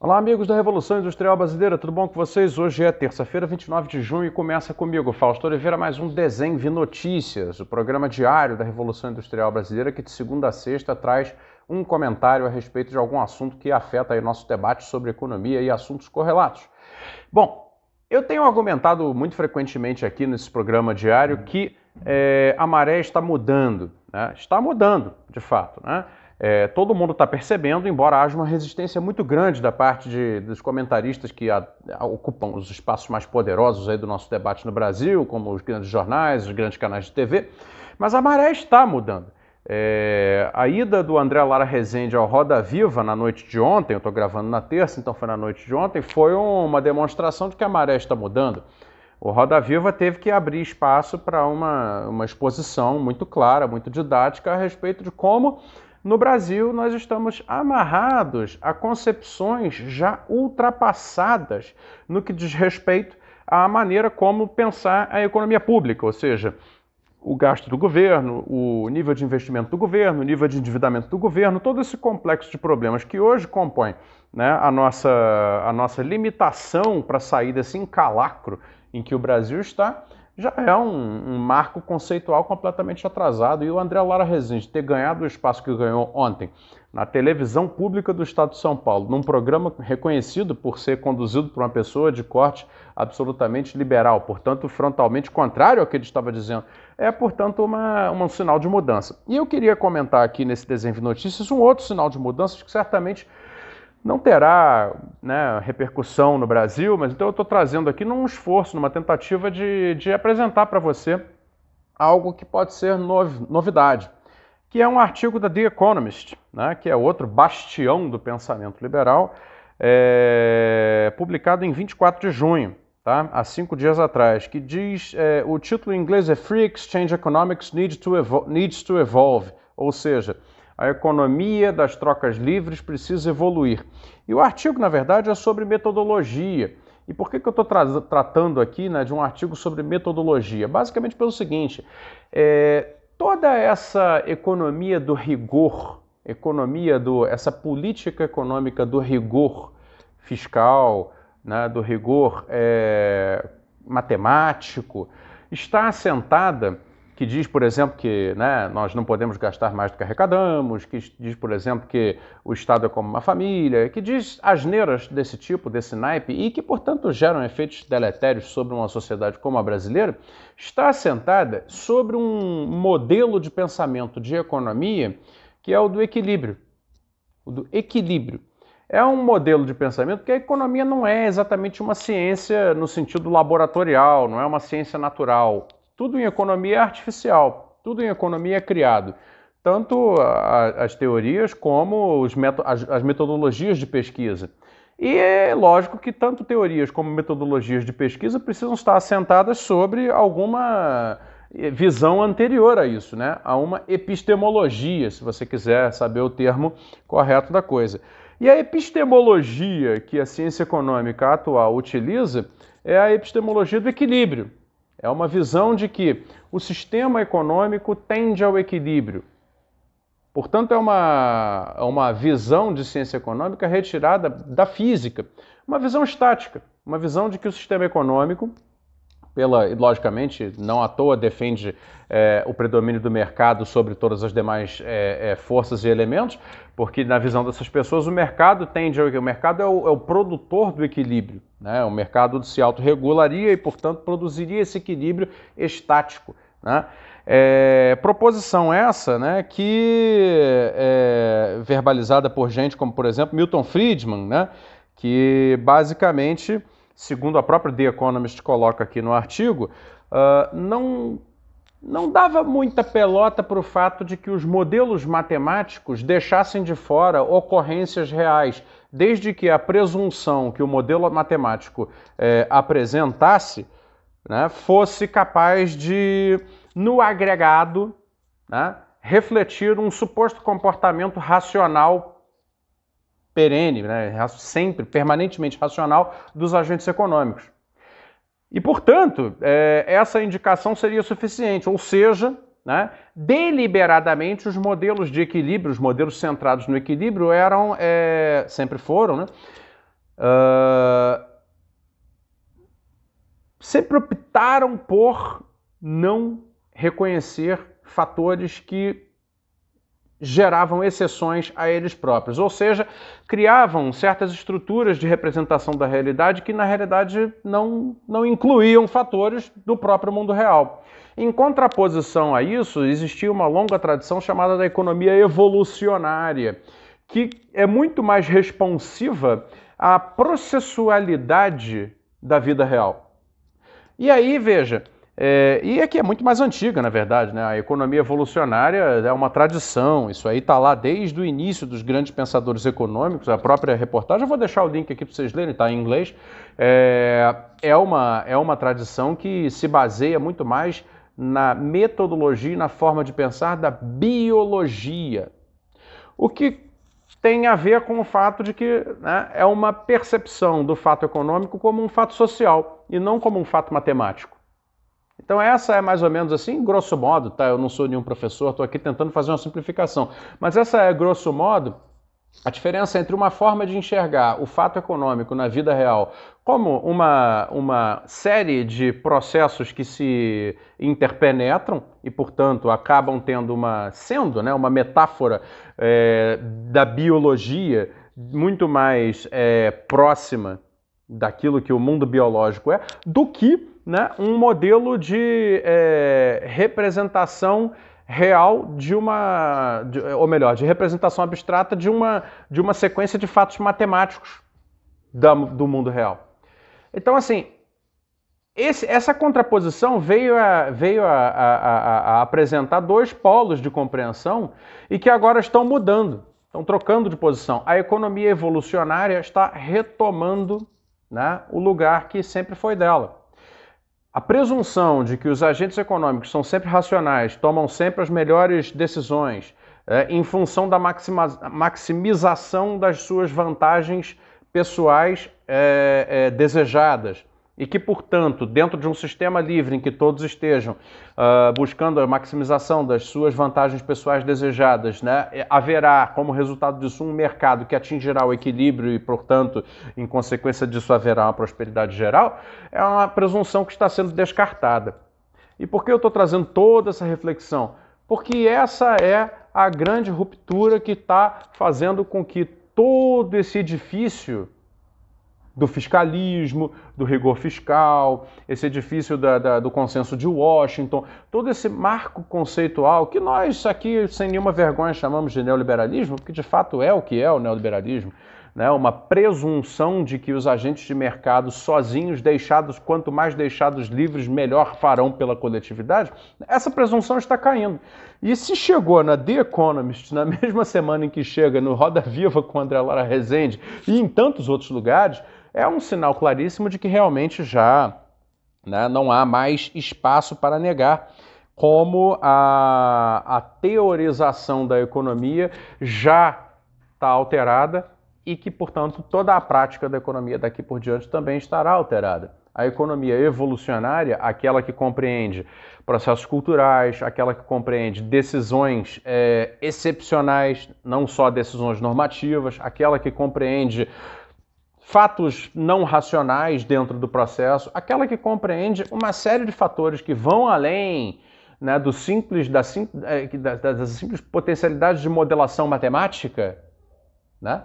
Olá, amigos da Revolução Industrial Brasileira, tudo bom com vocês? Hoje é terça-feira, 29 de junho e começa comigo, Fausto Oliveira, mais um Desenve Notícias, o programa diário da Revolução Industrial Brasileira que de segunda a sexta traz um comentário a respeito de algum assunto que afeta aí nosso debate sobre economia e assuntos correlatos. Bom, eu tenho argumentado muito frequentemente aqui nesse programa diário que a maré está mudando, né? Está mudando, de fato, né? Todo mundo está percebendo, embora haja uma resistência muito grande da parte dos comentaristas que ocupam os espaços mais poderosos aí do nosso debate no Brasil, como os grandes jornais, os grandes canais de TV, mas a maré está mudando. A ida do André Lara Rezende ao Roda Viva na noite de ontem, eu estou gravando na terça, então foi na noite de ontem, foi uma demonstração de que a maré está mudando. O Roda Viva teve que abrir espaço para uma exposição muito clara, muito didática a respeito de como no Brasil nós estamos amarrados a concepções já ultrapassadas no que diz respeito à maneira como pensar a economia pública, ou seja, o gasto do governo, o nível de investimento do governo, o nível de endividamento do governo, todo esse complexo de problemas que hoje compõe, né, a nossa limitação para sair desse encalacro em que o Brasil está, já é um marco conceitual completamente atrasado. E o André Lara Rezende ter ganhado o espaço que ganhou ontem na televisão pública do Estado de São Paulo, num programa reconhecido por ser conduzido por uma pessoa de corte absolutamente liberal, portanto, frontalmente contrário ao que ele estava dizendo, é, portanto, um sinal de mudança. E eu queria comentar aqui nesse Desenho de Notícias um outro sinal de mudança que certamente não terá, né, repercussão no Brasil, mas então eu estou trazendo aqui num esforço, numa tentativa de apresentar para você algo que pode ser novidade, que é um artigo da The Economist, né, que é outro bastião do pensamento liberal, publicado em 24 de junho, tá, há 5 dias atrás, que diz, o título em inglês é Free Exchange Economics Needs to Evolve, ou seja, a economia das trocas livres precisa evoluir. E o artigo, na verdade, é sobre metodologia. E por que eu estou tratando aqui, né, de um artigo sobre metodologia? Basicamente pelo seguinte, toda essa economia do rigor, essa política econômica do rigor fiscal, né, do rigor matemático, está assentada, que diz, por exemplo, que, né, nós não podemos gastar mais do que arrecadamos, que diz, por exemplo, que o Estado é como uma família, que diz asneiras desse tipo, desse naipe, e que, portanto, geram efeitos deletérios sobre uma sociedade como a brasileira, está assentada sobre um modelo de pensamento de economia que é o do equilíbrio. O do equilíbrio. É um modelo de pensamento que a economia não é exatamente uma ciência no sentido laboratorial, não é uma ciência natural. Tudo em economia é artificial, tudo em economia é criado. Tanto as teorias como as metodologias de pesquisa. E é lógico que tanto teorias como metodologias de pesquisa precisam estar assentadas sobre alguma visão anterior a isso, né? A uma epistemologia, se você quiser saber o termo correto da coisa. E a epistemologia que a ciência econômica atual utiliza é a epistemologia do equilíbrio. É uma visão de que o sistema econômico tende ao equilíbrio. Portanto, é uma visão de ciência econômica retirada da física, uma visão estática, uma visão de que o sistema econômico, logicamente, não à toa defende o predomínio do mercado sobre todas as demais forças e elementos, porque na visão dessas pessoas o mercado é o produtor do equilíbrio, né? O mercado se autorregularia e, portanto, produziria esse equilíbrio estático, né? Proposição essa, né, que é verbalizada por gente como, por exemplo, Milton Friedman, né, que basicamente, segundo a própria The Economist coloca aqui no artigo, não dava muita pelota para o fato de que os modelos matemáticos deixassem de fora ocorrências reais, desde que a presunção que o modelo matemático apresentasse, né, fosse capaz de, no agregado, né, refletir um suposto comportamento racional perene, né, sempre, permanentemente racional dos agentes econômicos. E, portanto, essa indicação seria suficiente, ou seja, né, deliberadamente os modelos de equilíbrio, os modelos centrados no equilíbrio sempre foram, né, sempre optaram por não reconhecer fatores que geravam exceções a eles próprios, ou seja, criavam certas estruturas de representação da realidade que na realidade não incluíam fatores do próprio mundo real. Em contraposição a isso, existia uma longa tradição chamada da economia evolucionária, que é muito mais responsiva à processualidade da vida real. E aí, veja, e aqui é muito mais antiga, na verdade, né? A economia evolucionária é uma tradição, isso aí está lá desde o início dos grandes pensadores econômicos, a própria reportagem, eu vou deixar o link aqui para vocês lerem, está em inglês, é uma tradição que se baseia muito mais na metodologia e na forma de pensar da biologia, o que tem a ver com o fato de que, né, é uma percepção do fato econômico como um fato social e não como um fato matemático. Então essa é mais ou menos assim, grosso modo, tá? Eu não sou nenhum professor, estou aqui tentando fazer uma simplificação, mas essa é, grosso modo, a diferença entre uma forma de enxergar o fato econômico na vida real como uma série de processos que se interpenetram e, portanto, acabam tendo uma metáfora da biologia muito mais próxima daquilo que o mundo biológico é, do que, né, um modelo de representação real de representação abstrata de uma sequência de fatos matemáticos do mundo real. Então, assim, essa contraposição veio a apresentar dois polos de compreensão e que agora estão mudando, estão trocando de posição. A economia evolucionária está retomando, né, o lugar que sempre foi dela. A presunção de que os agentes econômicos são sempre racionais, tomam sempre as melhores decisões, em função da maximização das suas vantagens pessoais desejadas, e que, portanto, dentro de um sistema livre em que todos estejam buscando a maximização das suas vantagens pessoais desejadas, né, haverá, como resultado disso, um mercado que atingirá o equilíbrio e, portanto, em consequência disso, haverá uma prosperidade geral, é uma presunção que está sendo descartada. E por que eu estou trazendo toda essa reflexão? Porque essa é a grande ruptura que está fazendo com que todo esse edifício do fiscalismo, do rigor fiscal, esse edifício do consenso de Washington, todo esse marco conceitual que nós aqui, sem nenhuma vergonha, chamamos de neoliberalismo, porque de fato é o que é o neoliberalismo, né? Uma presunção de que os agentes de mercado sozinhos, quanto mais deixados livres, melhor farão pela coletividade, essa presunção está caindo. E se chegou na The Economist, na mesma semana em que chega no Roda Viva com André Lara Rezende e em tantos outros lugares, é um sinal claríssimo de que realmente já, né, não há mais espaço para negar como a teorização da economia já está alterada e que, portanto, toda a prática da economia daqui por diante também estará alterada. A economia evolucionária, aquela que compreende processos culturais, aquela que compreende decisões excepcionais, não só decisões normativas, aquela que compreende fatos não racionais dentro do processo, aquela que compreende uma série de fatores que vão além, né, das simples potencialidades de modelação matemática, né?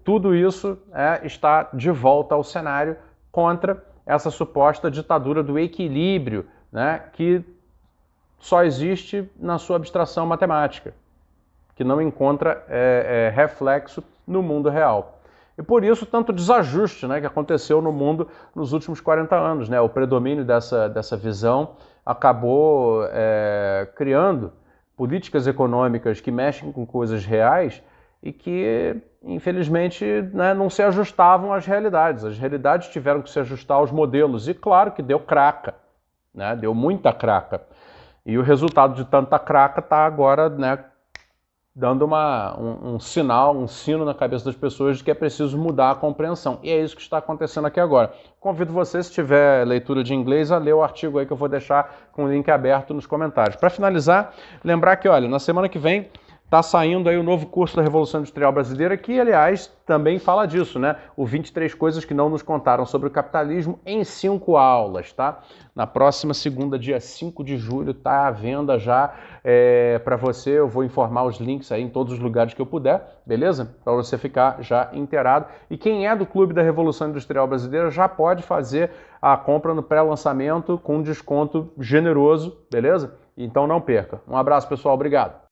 Tudo isso está de volta ao cenário contra essa suposta ditadura do equilíbrio, né, que só existe na sua abstração matemática, que não encontra reflexo no mundo real. E por isso tanto desajuste, né, que aconteceu no mundo nos últimos 40 anos. Né? O predomínio dessa visão acabou criando políticas econômicas que mexem com coisas reais e que, infelizmente, né, não se ajustavam às realidades. As realidades tiveram que se ajustar aos modelos. E claro que deu craca, né? Deu muita craca. E o resultado de tanta craca está agora, né, dando um sinal, um sino na cabeça das pessoas de que é preciso mudar a compreensão. E é isso que está acontecendo aqui agora. Convido você, se tiver leitura de inglês, a ler o artigo aí que eu vou deixar com o link aberto nos comentários. Para finalizar, lembrar que, olha, na semana que vem Tá saindo aí o novo curso da Revolução Industrial Brasileira, que, aliás, também fala disso, né? O 23 coisas que não nos contaram sobre o capitalismo em 5 aulas, tá? Na próxima segunda, dia 5 de julho, tá à venda já para você. Eu vou informar os links aí em todos os lugares que eu puder, beleza? Para você ficar já inteirado. E quem é do Clube da Revolução Industrial Brasileira já pode fazer a compra no pré-lançamento com desconto generoso, beleza? Então não perca. Um abraço, pessoal. Obrigado.